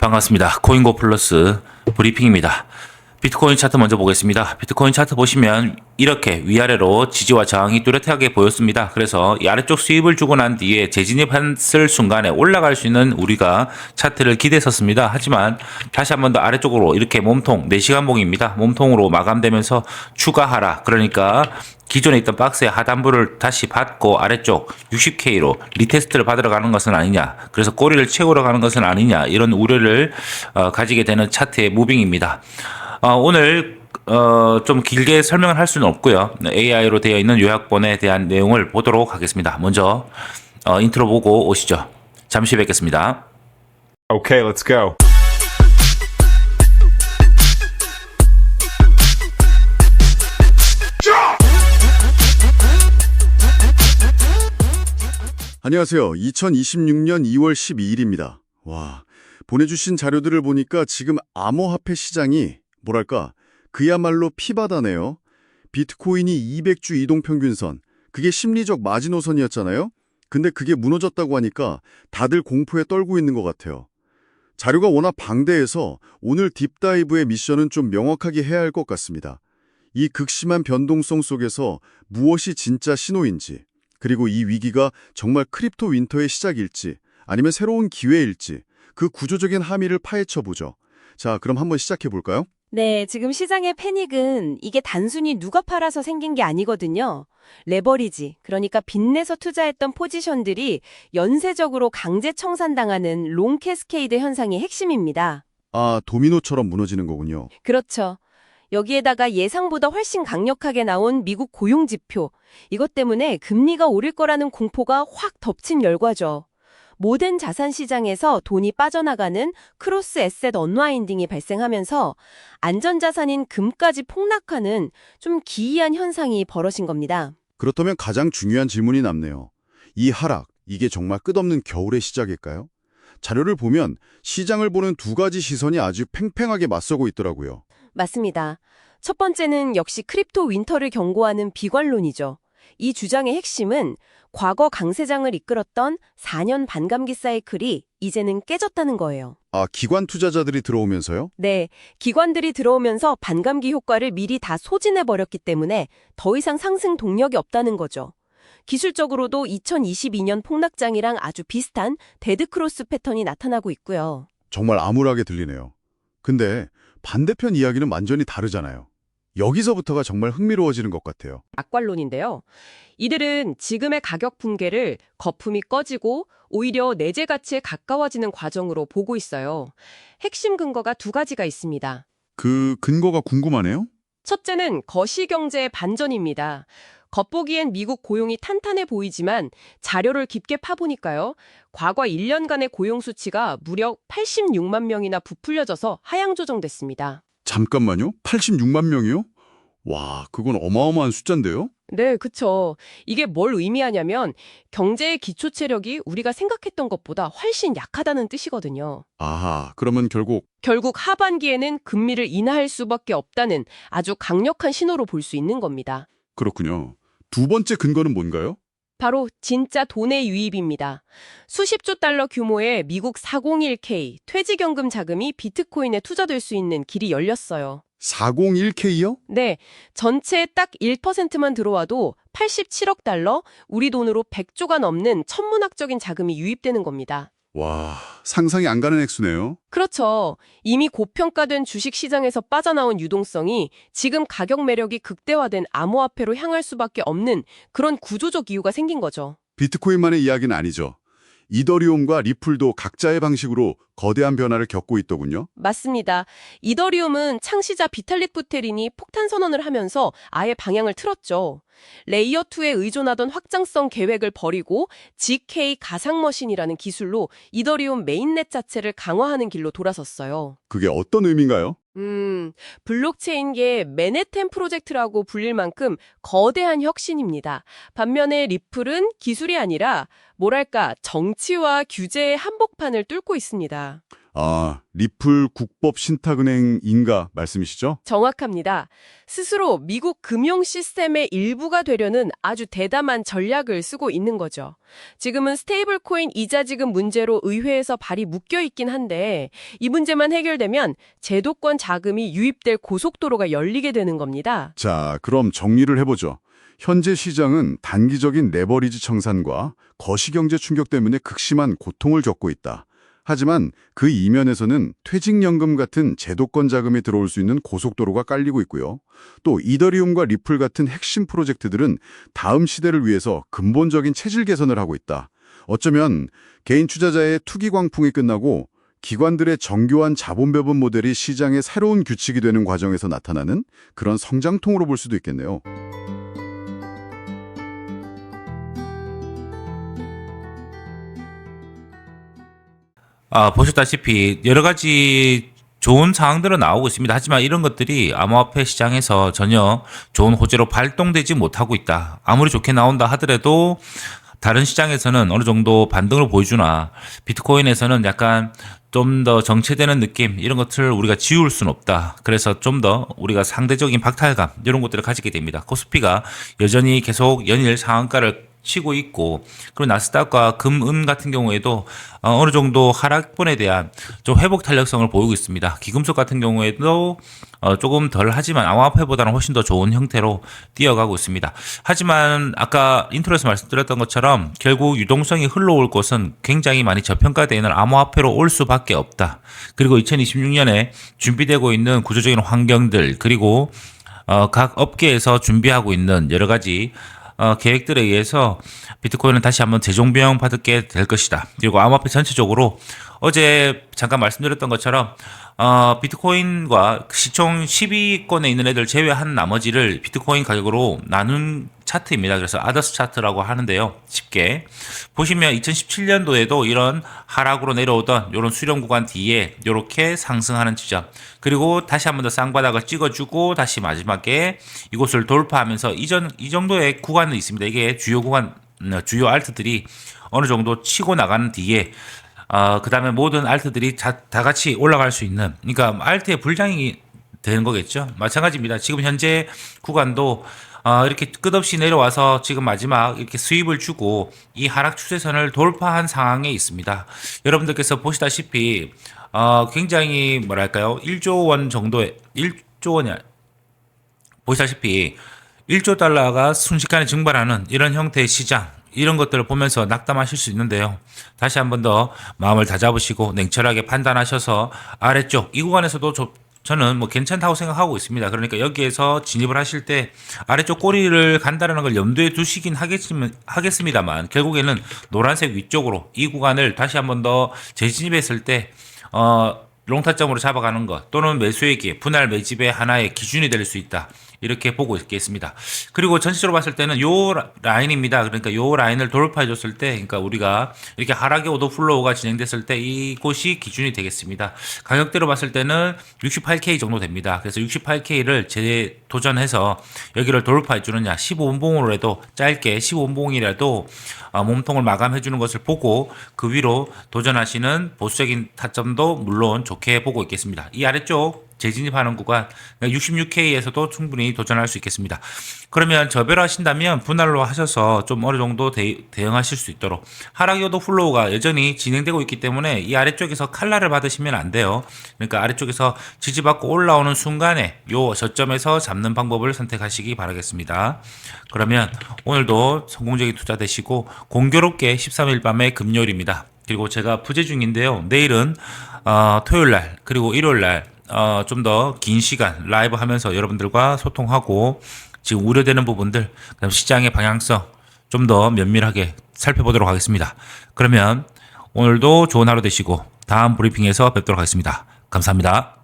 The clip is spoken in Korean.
반갑습니다. 코인고 플러스 브리핑입니다. 비트코인 차트 먼저 보겠습니다. 비트코인 차트 보시면 이렇게 위아래로 지지와 저항이 뚜렷하게 보였습니다. 그래서 이 아래쪽 수입을 주고 난 뒤에 재진입했을 순간에 올라갈 수 있는 우리가 차트를 기대했었습니다. 하지만 다시 한 번 더 아래쪽으로 이렇게 몸통 4시간 봉입니다. 몸통으로 마감되면서 추가 하락, 그러니까 기존에 있던 박스의 하단부를 다시 받고 아래쪽 60K로 리테스트를 받으러 가는 것은 아니냐, 그래서 꼬리를 채우러 가는 것은 아니냐, 이런 우려를 가지게 되는 차트의 무빙입니다. 오늘 좀 길게 설명을 할 수는 없고요. AI로 되어 있는 요약본에 대한 내용을 보도록 하겠습니다. 먼저 인트로 보고 오시죠. 잠시 뵙겠습니다. Okay, let's go. 안녕하세요. 2026년 2월 12일입니다. 와, 보내주신 자료들을 보니까 지금 암호화폐 시장이 뭐랄까 그야말로 피바다네요. 비트코인이 200주 이동평균선, 그게 심리적 마지노선이었잖아요. 근데 그게 무너졌다고 하니까 다들 공포에 떨고 있는 것 같아요. 자료가 워낙 방대해서 오늘 딥다이브의 미션은 좀 명확하게 해야 할 것 같습니다. 이 극심한 변동성 속에서 무엇이 진짜 신호인지, 그리고 이 위기가 정말 크립토 윈터의 시작일지 아니면 새로운 기회일지 그 구조적인 함의를 파헤쳐보죠. 자, 그럼 한번 시작해볼까요? 네, 지금 시장의 패닉은 이게 단순히 누가 팔아서 생긴 게 아니거든요. 레버리지, 그러니까 빚내서 투자했던 포지션들이 연쇄적으로 강제 청산당하는 롱 캐스케이드 현상이 핵심입니다. 아, 도미노처럼 무너지는 거군요. 그렇죠. 여기에다가 예상보다 훨씬 강력하게 나온 미국 고용지표, 이것 때문에 금리가 오를 거라는 공포가 확 덮친 결과죠. 모든 자산 시장에서 돈이 빠져나가는 크로스 애셋 언와인딩이 발생하면서 안전자산인 금까지 폭락하는 좀 기이한 현상이 벌어진 겁니다. 그렇다면 가장 중요한 질문이 남네요. 이 하락, 이게 정말 끝없는 겨울의 시작일까요? 자료를 보면 시장을 보는 두 가지 시선이 아주 팽팽하게 맞서고 있더라고요. 맞습니다. 첫 번째는 역시 크립토 윈터를 경고하는 비관론이죠. 이 주장의 핵심은 과거 강세장을 이끌었던 4년 반감기 사이클이 이제는 깨졌다는 거예요. 아, 기관 투자자들이 들어오면서요? 네, 기관들이 들어오면서 반감기 효과를 미리 다 소진해버렸기 때문에 더 이상 상승 동력이 없다는 거죠. 기술적으로도 2022년 폭락장이랑 아주 비슷한 데드크로스 패턴이 나타나고 있고요. 정말 암울하게 들리네요. 근데 반대편 이야기는 완전히 다르잖아요. 여기서부터가 정말 흥미로워지는 것 같아요. 악관론인데요. 이들은 지금의 가격 붕괴를 거품이 꺼지고 오히려 내재 가치에 가까워지는 과정으로 보고 있어요. 핵심 근거가 두 가지가 있습니다. 그 근거가 궁금하네요. 첫째는 거시경제의 반전입니다. 겉보기엔 미국 고용이 탄탄해 보이지만 자료를 깊게 파보니까요. 과거 1년간의 고용 수치가 무려 86만 명이나 부풀려져서 하향 조정됐습니다. 잠깐만요. 86만 명이요? 와, 그건 어마어마한 숫자인데요? 네, 그쵸. 이게 뭘 의미하냐면 경제의 기초 체력이 우리가 생각했던 것보다 훨씬 약하다는 뜻이거든요. 아하, 그러면 결국 결국 하반기에는 금리를 인하할 수밖에 없다는 아주 강력한 신호로 볼 수 있는 겁니다. 그렇군요. 두 번째 근거는 뭔가요? 바로 진짜 돈의 유입입니다. 수십조 달러 규모의 미국 401k 퇴직연금 자금이 비트코인에 투자될 수 있는 길이 열렸어요. 401K요? 네, 전체의 딱 1%만 들어와도 87억 달러, 우리 돈으로 100조가 넘는 천문학적인 자금이 유입되는 겁니다. 와, 상상이 안 가는 액수네요. 그렇죠. 이미 고평가된 주식시장에서 빠져나온 유동성이 지금 가격 매력이 극대화된 암호화폐로 향할 수밖에 없는 그런 구조적 이유가 생긴 거죠. 비트코인만의 이야기는 아니죠. 이더리움과 리플도 각자의 방식으로 거대한 변화를 겪고 있더군요. 맞습니다. 이더리움은 창시자 비탈릭 부테린이 폭탄 선언을 하면서 아예 방향을 틀었죠. 레이어 2에 의존하던 확장성 계획을 버리고 GK 가상머신이라는 기술로 이더리움 메인넷 자체를 강화하는 길로 돌아섰어요. 그게 어떤 의미인가요? 블록체인계의 맨해튼 프로젝트라고 불릴 만큼 거대한 혁신입니다. 반면에 리플은 기술이 아니라 뭐랄까 정치와 규제의 한복판을 뚫고 있습니다. 아, 리플 국법신탁은행인가 말씀이시죠? 정확합니다. 스스로 미국 금융 시스템의 일부가 되려는 아주 대담한 전략을 쓰고 있는 거죠. 지금은 스테이블 코인 이자 지급 문제로 의회에서 발이 묶여 있긴 한데 이 문제만 해결되면 제도권 자금이 유입될 고속도로가 열리게 되는 겁니다. 자, 그럼 정리를 해보죠. 현재 시장은 단기적인 레버리지 청산과 거시경제 충격 때문에 극심한 고통을 겪고 있다. 하지만 그 이면에서는 퇴직연금 같은 제도권 자금이 들어올 수 있는 고속도로가 깔리고 있고요. 또 이더리움과 리플 같은 핵심 프로젝트들은 다음 시대를 위해서 근본적인 체질 개선을 하고 있다. 어쩌면 개인 투자자의 투기 광풍이 끝나고 기관들의 정교한 자본 배분 모델이 시장의 새로운 규칙이 되는 과정에서 나타나는 그런 성장통으로 볼 수도 있겠네요. 보셨다시피 여러 가지 좋은 상황들은 나오고 있습니다. 하지만 이런 것들이 암호화폐 시장에서 전혀 좋은 호재로 발동되지 못하고 있다. 아무리 좋게 나온다 하더라도 다른 시장에서는 어느 정도 반등을 보여주나 비트코인에서는 약간 좀 더 정체되는 느낌 이런 것들을 우리가 지울 수는 없다. 그래서 좀 더 우리가 상대적인 박탈감 이런 것들을 가지게 됩니다. 코스피가 여전히 계속 연일 상한가를 치고 있고 그리고 나스닥과 금, 은 같은 경우에도 어느 정도 하락분에 대한 좀 회복 탄력성을 보이고 있습니다. 기금속 같은 경우에도 조금 덜 하지만 암호화폐보다는 훨씬 더 좋은 형태로 뛰어가고 있습니다. 하지만 아까 인트로에서 말씀드렸던 것처럼 결국 유동성이 흘러올 곳은 굉장히 많이 저평가되어 있는 암호화폐로 올 수밖에 없다. 그리고 2026년에 준비되고 있는 구조적인 환경들 그리고 각 업계에서 준비하고 있는 여러 가지 계획들에 의해서 비트코인은 다시 한번 재종병 받게 될 것이다. 그리고 암호화폐 전체적으로 어제 잠깐 말씀드렸던 것처럼 비트코인과 시총 10위권에 있는 애들 제외한 나머지를 비트코인 가격으로 나눈 차트입니다. 그래서 아더스 차트라고 하는데요. 쉽게 보시면 2017년도에도 이런 하락으로 내려오던 이런 수렴 구간 뒤에 이렇게 상승하는 지점 그리고 다시 한번 더 쌍바닥을 찍어주고 다시 마지막에 이곳을 돌파하면서 이 정도의 구간은 있습니다. 이게 주요 구간 주요 알트들이 어느 정도 치고 나가는 뒤에 그 다음에 모든 알트들이 다 같이 올라갈 수 있는, 그러니까 알트의 불장이 되는 거겠죠. 마찬가지입니다. 지금 현재 구간도 이렇게 끝없이 내려와서 지금 마지막 이렇게 수입을 주고 이 하락 추세선을 돌파한 상황에 있습니다. 여러분들께서 보시다시피 굉장히 뭐랄까요? 1조 원 정도의 1조 원이 보시다시피 1조 달러가 순식간에 증발하는 이런 형태의 시장 이런 것들을 보면서 낙담하실 수 있는데요. 다시 한 번 더 마음을 다잡으시고 냉철하게 판단하셔서 아래쪽 이 구간에서도 저는 뭐 괜찮다고 생각하고 있습니다. 그러니까 여기에서 진입을 하실 때 아래쪽 꼬리를 간다는 걸 염두에 두시긴 하겠습니다만 결국에는 노란색 위쪽으로 이 구간을 다시 한 번 더 재진입했을 때 롱타점으로 잡아가는 것 또는 매수액이 분할 매집의 하나의 기준이 될 수 있다. 이렇게 보고 있겠습니다. 그리고 전체적으로 봤을 때는 요 라인입니다. 그러니까 요 라인을 돌파해 줬을 때, 그러니까 우리가 이렇게 하락의 오더플로우가 진행됐을 때 이곳이 기준이 되겠습니다. 가격대로 봤을 때는 68K 정도 됩니다. 그래서 68K를 재도전해서 여기를 돌파해 주느냐, 15분봉으로라도 짧게 15분봉이라도 몸통을 마감해 주는 것을 보고 그 위로 도전하시는 보수적인 타점도 물론 좋게 보고 있겠습니다. 이 아래쪽 재진입하는 구간 66K에서도 충분히 도전할 수 있겠습니다. 그러면 저별하신다면 분할로 하셔서 좀 어느 정도 대응하실 수 있도록 하락 요도 플로우가 여전히 진행되고 있기 때문에 이 아래쪽에서 칼날을 받으시면 안 돼요. 그러니까 아래쪽에서 지지받고 올라오는 순간에 요 저점에서 잡는 방법을 선택하시기 바라겠습니다. 그러면 오늘도 성공적인 투자 되시고 공교롭게 13일 밤에 금요일입니다. 그리고 제가 부재 중인데요. 내일은 토요일날 그리고 일요일날 좀 더 긴 시간 라이브 하면서 여러분들과 소통하고 지금 우려되는 부분들 그다음 시장의 방향성 좀 더 면밀하게 살펴보도록 하겠습니다. 그러면 오늘도 좋은 하루 되시고 다음 브리핑에서 뵙도록 하겠습니다. 감사합니다.